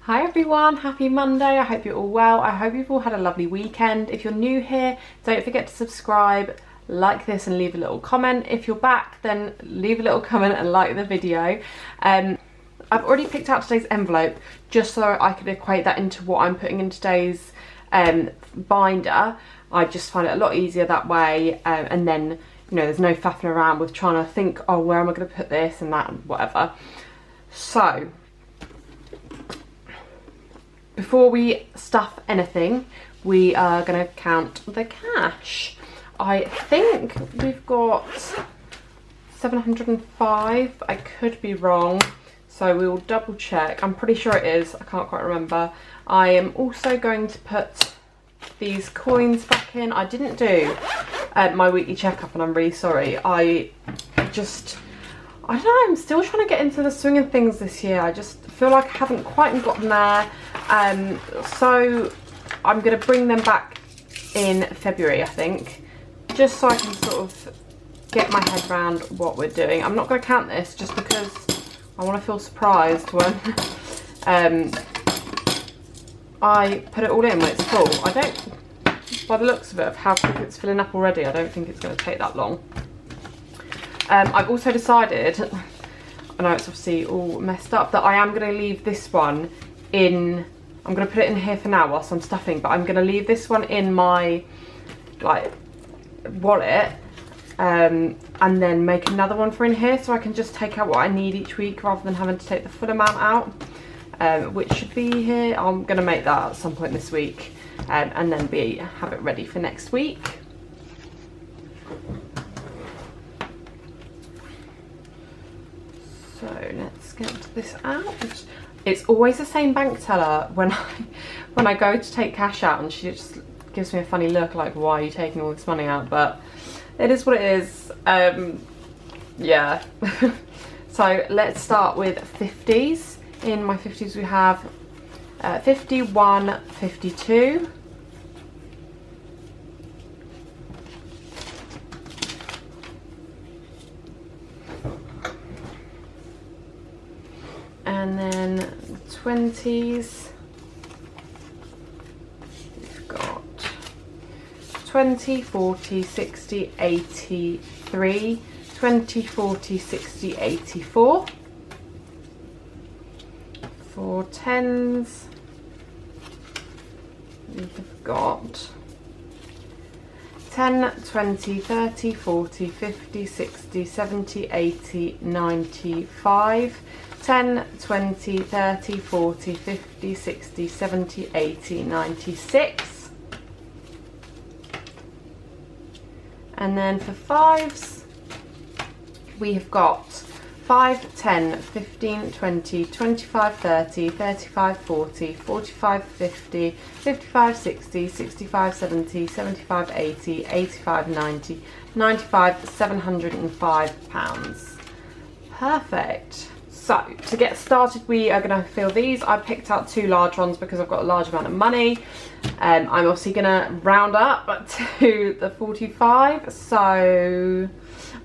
Hi everyone, happy Monday. I hope you're all well. I hope you've all had a lovely weekend. If you're new here, don't forget to subscribe, like this and leave a little comment. If you're back, then leave a little comment and like the video. I've already picked out today's envelope just so I could equate that into what I'm putting in today's binder. I just find it a lot easier that way, and then, you know, there's no faffing around with trying to think, oh, where am I going to put this and that and whatever. So before we stuff anything, we are going to count the cash. I think we've got 705. I could be wrong, so we will double check. I'm pretty sure it is. I can't quite remember. I am also going to put these coins back in. I didn't do my weekly checkup and I'm really sorry. I don't know, I'm still trying to get into the swing of things this year. I just feel like I haven't quite gotten there. So I'm going to bring them back in February, I think, just so I can sort of get my head around what we're doing. I'm not going to count this just because I want to feel surprised when I put it all in when it's full. I don't, by the looks of it, of how quick it's filling up already, I don't think it's going to take that long. I've also decided, I know it's obviously all messed up, that I am going to leave this one in, I'm going to put it in here for now whilst I'm stuffing, but I'm going to leave this one in my wallet, and then make another one for in here so I can just take out what I need each week rather than having to take the full amount out, which should be here. I'm going to make that at some point this week, and then have it ready for next week. So let's get this out. It's always the same bank teller when I go to take cash out, and she just gives me a funny look like, why are you taking all this money out? But it is what it is. Yeah. So let's start with 50s. In my 50s we have 51, 52. And then 20s, we've got 20, 40, 60, 83, 20, 40, 60, 84. For 10s, we've got 10, 20, 30, 40, 50, 60, 70, 80, 95. 10, 20, 30, 40, 50, 60, 70, 80, 96. And then for 5s, we have got 5, 10, 15, 20, 25, 30, 35, 40, 45, 50, 55, 60, 65, 70, 75, 80, 85, 90, 95, £705. Perfect. So, to get started, we are going to fill these. I picked out 2 large ones because I've got a large amount of money. I'm obviously going to round up to the 45, so I'm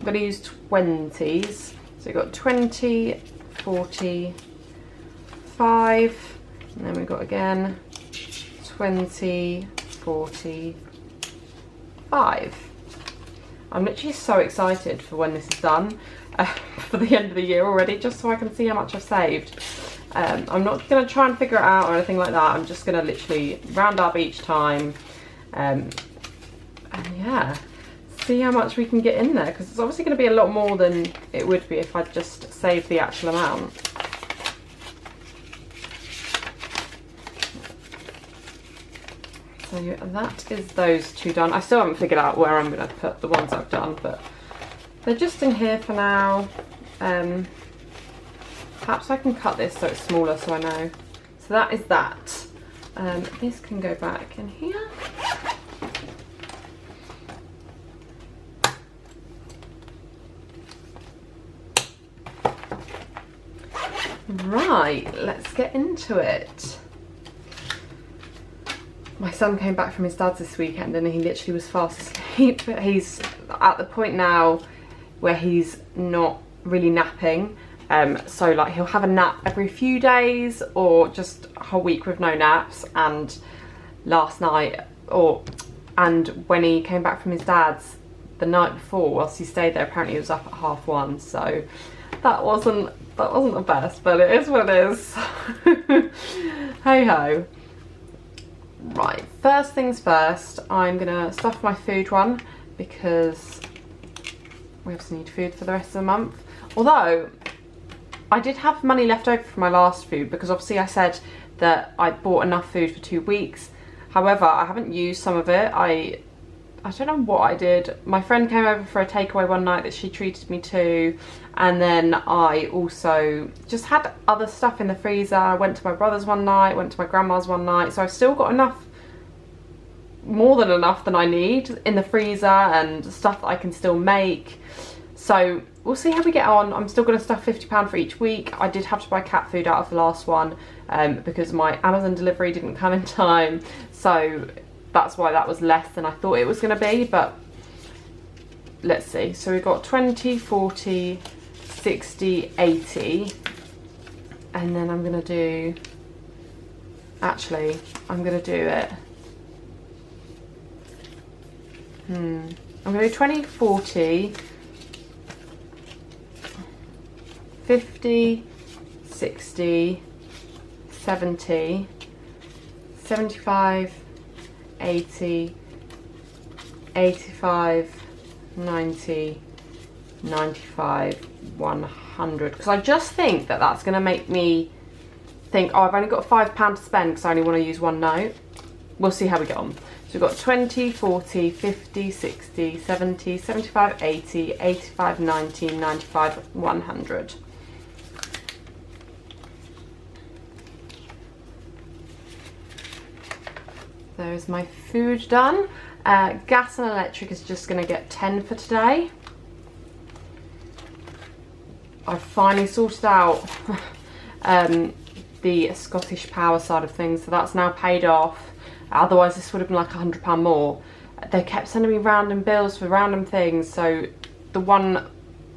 going to use 20s. So we've got 20, 40, 5, and then we've got again 20, 40, 5. I'm literally so excited for when this is done. For the end of the year already, just so I can see how much I've saved. I'm not going to try and figure it out or anything like that. I'm just going to literally round up each time, and yeah, see how much we can get in there, because it's obviously going to be a lot more than it would be if I just saved the actual amount. So that is those 2 done. I still haven't figured out where I'm going to put the ones I've done, but they're just in here for now. Perhaps I can cut this so it's smaller so I know. So that is that. This can go back in here. Right, let's get into it. My son came back from his dad's this weekend and he literally was fast asleep. He's at the point now where he's not really napping, So like he'll have a nap every few days or just a whole week with no naps. And last night, and when he came back from his dad's the night before, whilst he stayed there, apparently he was up at 1:30. So that wasn't the best, but it is what it is. Hey ho. Right, first things first, I'm gonna stuff my food one because we obviously need food for the rest of the month. Although I did have money left over for my last food, because obviously I said that I bought enough food for 2 weeks. However, I haven't used some of it. I don't know what I did. My friend came over for a takeaway one night that she treated me to, and then I also just had other stuff in the freezer. I went to my brother's one night, went to my grandma's one night, so I've still got enough, more than enough than I need in the freezer, and stuff that I can still make. So we'll see how we get on. I'm still going to stuff £50 for each week. I did have to buy cat food out of the last one because my Amazon delivery didn't come in time, so that's why that was less than I thought it was going to be. But let's see. So we've got 20, 40, 60, 80, and then I'm going to do, actually I'm going to do it, I'm going to do 20, 40, 50, 60, 70, 75, 80, 85, 90, 95, 100. Because I just think that that's going to make me think, oh, I've only got £5 to spend because I only want to use one note. We'll see how we get on. So we've got 20, 40, 50, 60, 70, 75, 80, 85, 90, 95, 100. There's my food done. Gas and electric is just going to get 10 for today. I've finally sorted out the Scottish Power side of things, so that's now paid off. Otherwise this would have been like £100 more. They kept sending me random bills for random things, so the one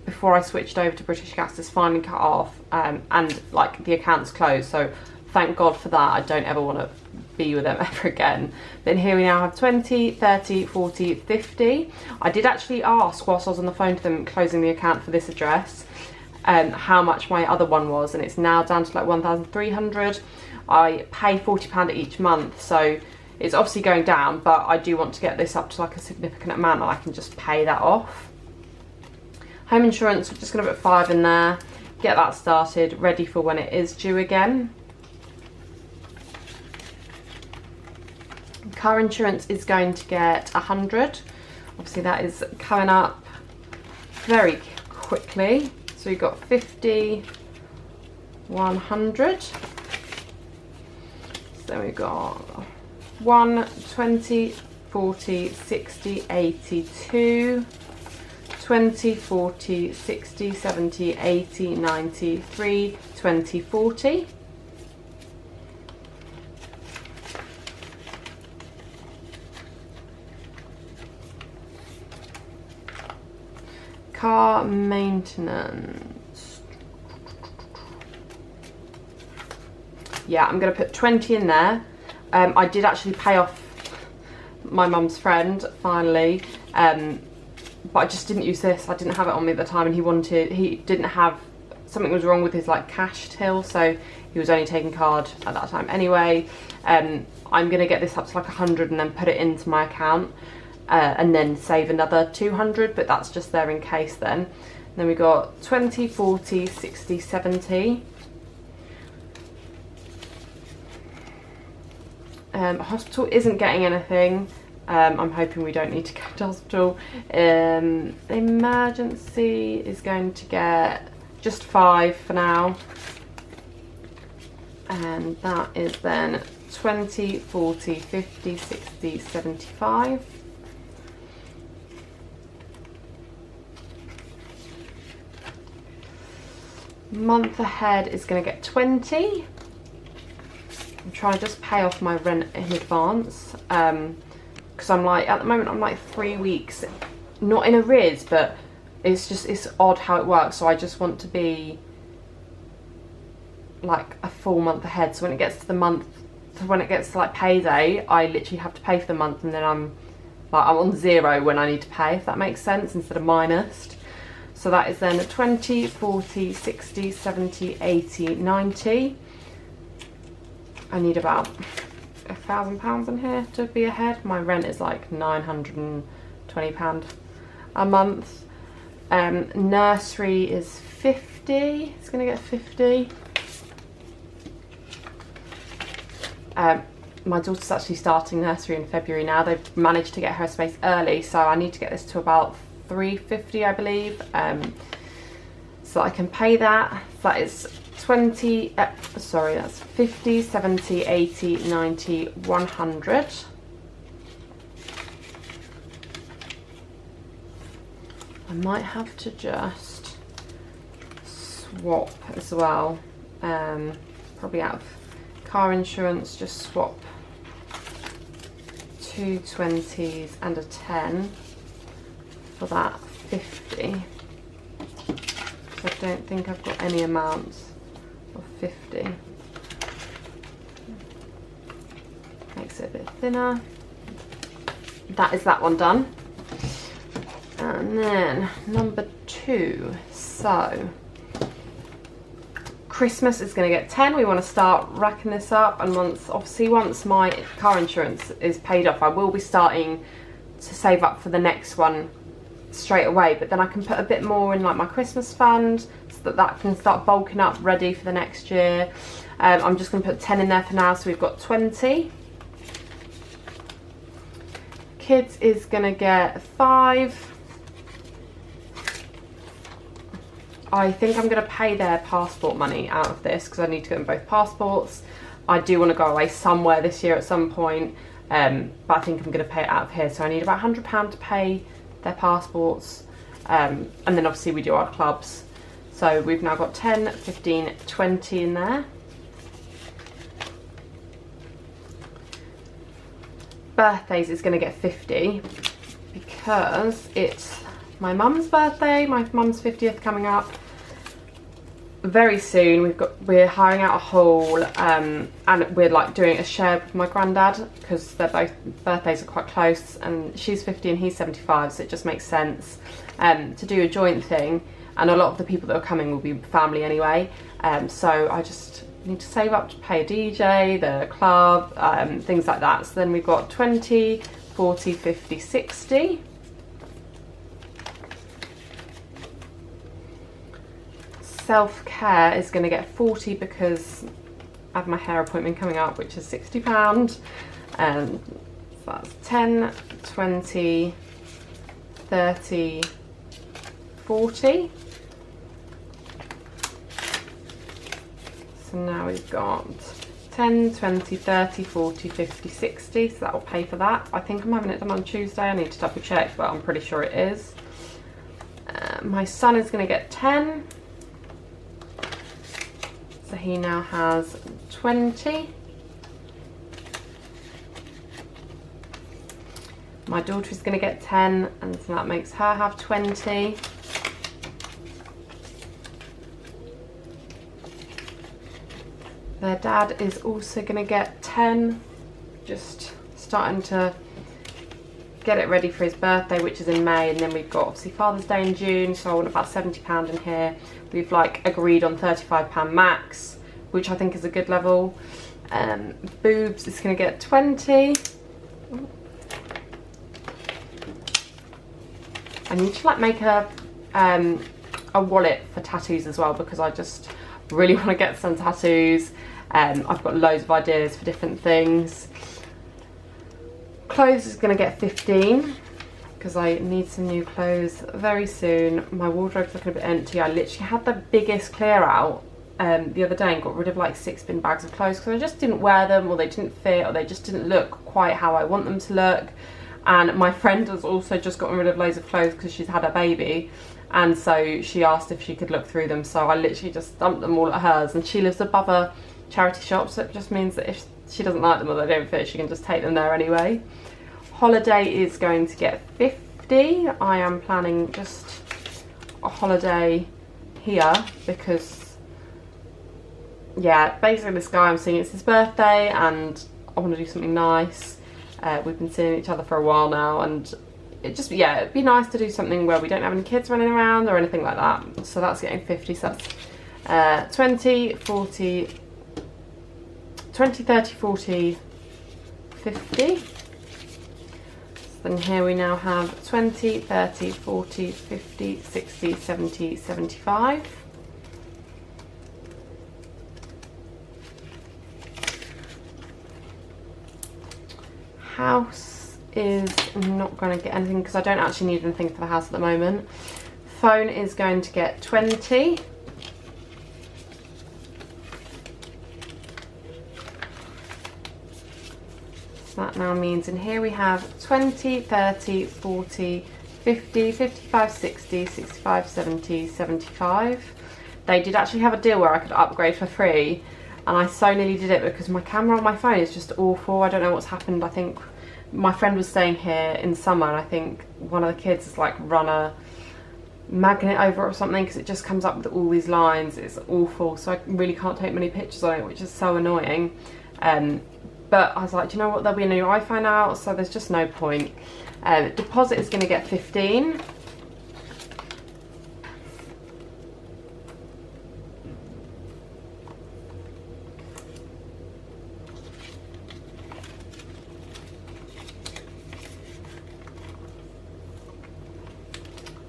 before I switched over to British Gas is finally cut off, and like the account's closed, so thank God for that. I don't ever want to be with them ever again. Then here we now have 20, 30, 40, 50. I did actually ask whilst I was on the phone to them closing the account for this address how much my other one was, and it's now down to like 1,300. I pay £40 each month, so it's obviously going down, but I do want to get this up to like a significant amount and I can just pay that off. Home insurance, we're just going to put 5 in there, get that started, ready for when it is due again. Car insurance is going to get 100. Obviously that is coming up very quickly. So we've got 50, 100. So we've got 1, 20, 40, 60, 80, 2, 20, 40, 60, 70, 80, 90, 3, 20, 40. Car maintenance. Yeah, I'm going to put 20 in there. I did actually pay off my mum's friend finally, but I just didn't use this. I didn't have it on me at the time, and he didn't have, something was wrong with his like cash till, so he was only taking card at that time anyway. I'm going to get this up to like 100 and then put it into my account. And then save another 200, but that's just there in case then. Then we got 20, 40, 60, 70. Hospital isn't getting anything. I'm hoping we don't need to go to hospital. Emergency is going to get just 5 for now. And that is then 20, 40, 50, 60, 75. Month ahead is going to get 20. I'm trying to just pay off my rent in advance, because I'm like, at the moment I'm like 3 weeks, not in arrears, but it's odd how it works. So I just want to be like a full month ahead. So when it gets to the month, when it gets to like payday, I literally have to pay for the month, and then I'm on zero when I need to pay, if that makes sense, instead of minus. So that is then 20, 40, 60, 70, 80, 90. I need about £1,000 in here to be ahead. My rent is like £920 a month. Nursery is 50. It's gonna get 50. My daughter's actually starting nursery in February now. They've managed to get her space early, so I need to get this to about 350, I believe, so I can pay that. So that is 20, sorry, that's 50, 70, 80, 90, 100. I might have to just swap as well, probably out of car insurance, just swap 2 20s and a 10 for that 50. So I don't think I've got any amounts of 50. Makes it a bit thinner. That is that one done. And then number 2. So Christmas is going to get 10. We want to start racking this up, and once my car insurance is paid off, I will be starting to save up for the next one straight away, but then I can put a bit more in like my Christmas fund so that can start bulking up ready for the next year. I'm just going to put 10 in there for now, so we've got 20. Kids is going to get 5. I think I'm going to pay their passport money out of this because I need to get them both passports. I do want to go away somewhere this year at some point, but I think I'm going to pay it out of here. So I need about £100 to pay their passports, and then obviously we do our clubs. So we've now got 10, 15, 20 in there. Birthdays is going to get 50 because it's my mum's birthday. My mum's 50th coming up very soon. We're hiring out a hall, and we're like doing a share with my granddad because their both birthdays are quite close, and she's 50 and he's 75, so it just makes sense to do a joint thing. And a lot of the people that are coming will be family anyway, so I just need to save up to pay a DJ, the club, things like that. So then we've got 20, 40, 50, 60. Self-care is going to get 40 because I have my hair appointment coming up, which is £60, and so that's 10, 20, 30, 40. So now we've got 10, 20, 30, 40, 50, 60, so that will pay for that. I think I'm having it done on Tuesday. I need to double check, but I'm pretty sure it is. My son is going to get 10. So he now has 20. My daughter is going to get 10, and so that makes her have 20. Their dad is also going to get 10, just starting to get it ready for his birthday, which is in May. And then we've got obviously Father's Day in June, so I want about £70 in here. We've like agreed on £35 max, which I think is a good level. Boobs is going to get 20. I need to like make a wallet for tattoos as well, because I just really want to get some tattoos. I've got loads of ideas for different things. Clothes is going to get 15 because I need some new clothes very soon. My wardrobe's looking a bit empty. I literally had the biggest clear out the other day and got rid of like 6 bin bags of clothes because I just didn't wear them, or they didn't fit, or they just didn't look quite how I want them to look. And my friend has also just gotten rid of loads of clothes because she's had a baby, and so she asked if she could look through them, so I literally just dumped them all at hers. And she lives above a charity shop, so it just means that if she doesn't like them or they don't fit, she can just take them there anyway. Holiday is going to get 50. I am planning just a holiday here because yeah, basically this guy I'm seeing, it's his birthday and I want to do something nice. We've been seeing each other for a while now, and it just, yeah, it'd be nice to do something where we don't have any kids running around or anything like that. So that's getting 50, so that's 20, 40, 20, 30, 40, 50. So then here we now have 20, 30, 40, 50, 60, 70, 75. House is not going to get anything because I don't actually need anything for the house at the moment. Phone is going to get 20. So that now means in here we have 20, 30, 40, 50, 55, 60, 65, 70, 75. They did actually have a deal where I could upgrade for free, and I so nearly did it because my camera on my phone is just awful. I don't know what's happened. I think my friend was staying here in summer, and I think one of the kids has like run a magnet over it or something, because it just comes up with all these lines. It's awful, so I really can't take many pictures on it, which is so annoying. But I was like, do you know what, there'll be a new iPhone out, so there's just no point. Deposit is going to get 15.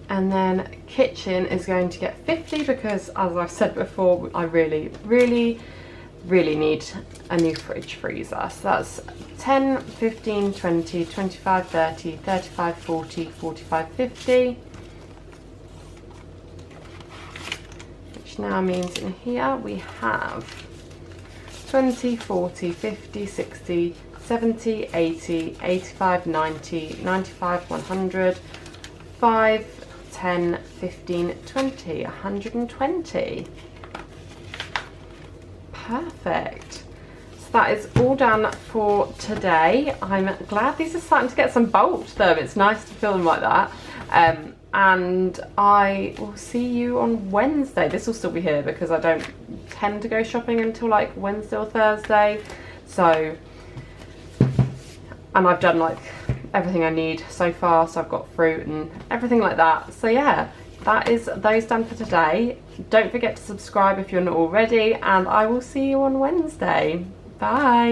And then kitchen is going to get 50 because, as I've said before, I really need a new fridge freezer. So that's 10, 15, 20, 25, 30, 35, 40, 45, 50. Which now means in here we have 20, 40, 50, 60, 70, 80, 85, 90, 95, 100, 5, 10, 15, 20, 120. Perfect. So that is all done for today. I'm glad these are starting to get some bulk to them. It's nice to feel them like that. And I will see you on Wednesday. This will still be here because I don't tend to go shopping until like Wednesday or Thursday. So, and I've done like everything I need so far, so I've got fruit and everything like that. So yeah, that is those done for today. Don't forget to subscribe if you're not already, and I will see you on Wednesday. Bye.